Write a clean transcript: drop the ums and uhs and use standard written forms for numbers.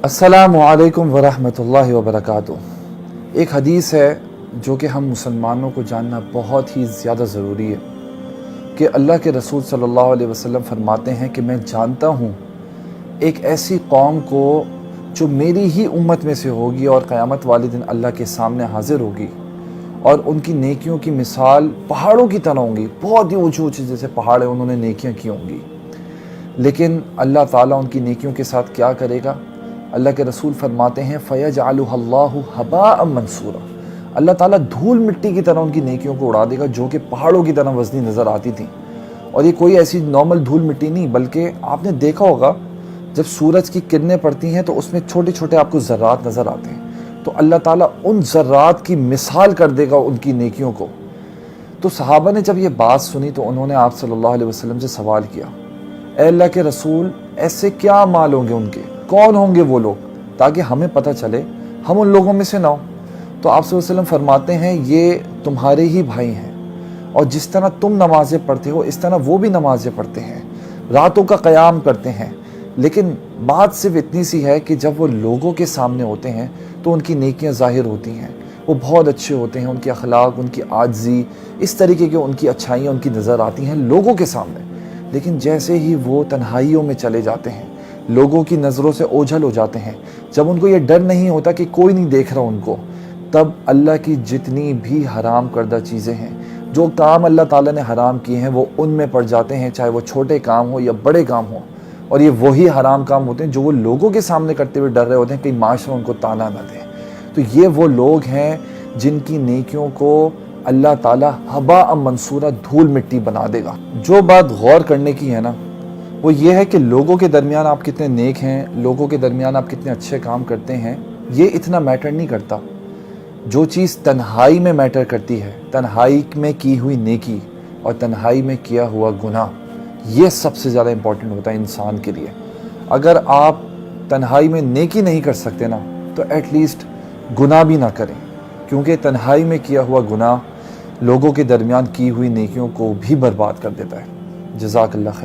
अस्सलामु अलैकुम वरहमतुल्लाहि वबरकातुह। एक हदीस है जो कि हम मुसलमानों को जानना बहुत ही ज़्यादा ज़रूरी है कि अल्लाह के रसूल सल्लल्लाहु अलैहि वसल्लम फरमाते हैं कि मैं जानता हूँ एक ऐसी कौम को जो मेरी ही उम्मत में से होगी और क़यामत वाले दिन अल्लाह के सामने हाज़िर होगी और उनकी नेकियों की मिसाल पहाड़ों की तरह होंगी। बहुत ही ऊँची ऊँची जैसे पहाड़ है उन्होंने नेकियां की होंगी, लेकिन अल्लाह ताला उनकी नेकियों के साथ क्या करेगा? अल्लाह के रसूल फरमाते हैं फ़यजअलुहुल्लाहु हबाअम मंसूरा, अल्लाह ताला धूल मिट्टी की तरह उनकी नेकियों को उड़ा देगा जो कि पहाड़ों की तरह वज़नी नज़र आती थी। और ये कोई ऐसी नॉर्मल धूल मिट्टी नहीं, बल्कि आपने देखा होगा जब सूरज की किरणें पड़ती हैं तो उसमें छोटे छोटे आपको ज़र्रात नज़र आते हैं, तो अल्लाह ताला उन ज़र्रात की मिसाल कर देगा उनकी नेकियों को। तो सहाबा ने जब ये बात सुनी तो उन्होंने आप सल्लल्लाहु अलैहि वसल्लम से सवाल किया, ऐ अल्लाह के रसूल, ऐसे क्या माल होंगे उनके, कौन होंगे वो लोग, ताकि हमें पता चले हम उन लोगों में से ना हो। तो आप सल्लल्लाहु अलैहि वसल्लम फरमाते हैं ये तुम्हारे ही भाई हैं, और जिस तरह तुम नमाज़ें पढ़ते हो इस तरह वो भी नमाज़ें पढ़ते हैं, रातों का क़याम करते हैं। लेकिन बात सिर्फ इतनी सी है कि जब वो लोगों के सामने होते हैं तो उनकी नेकियां ज़ाहिर होती हैं, वो बहुत अच्छे होते हैं, उनके अखलाक, उनकी आजी, इस तरीके की उनकी अच्छाइयाँ उनकी नज़र आती हैं लोगों के सामने। लेकिन जैसे ही वो तन्हाइयों में चले जाते हैं, लोगों की नज़रों से ओझल हो जाते हैं, जब उनको ये डर नहीं होता कि कोई नहीं देख रहा उनको, तब अल्लाह की जितनी भी हराम करदा चीज़ें हैं, जो काम अल्लाह ताला ने हराम किए हैं, वो उनमें पड़ जाते हैं, चाहे वो छोटे काम हो या बड़े काम हो। और ये वही हराम काम होते हैं जो वो लोगों के सामने करते हुए डर रहे होते हैं कहीं माशरा उनको ताना ना दे। तो ये वो लोग हैं जिनकी नेकियों को अल्लाह ताला हबाअम मंसूरा, धूल मिट्टी बना देगा। जो बात गौर करने की है ना, वो ये है कि लोगों के दरमियान आप कितने नेक हैं, लोगों के दरमियान आप कितने अच्छे काम करते हैं, ये इतना मैटर नहीं करता। जो चीज़ तन्हाई में मैटर करती है, तन्हाई में की हुई नेकी और तन्हाई में किया हुआ गुनाह, ये सबसे ज़्यादा इम्पॉर्टेंट होता है इंसान के लिए। अगर आप तन्हाई में नेकी नहीं कर सकते ना, तो एटलीस्ट गुनाह भी ना करें, क्योंकि तन्हाई में किया हुआ गुनाह लोगों के दरमियान की हुई नेकियों को भी बर्बाद कर देता है। जज़ाकल्लाह खैर।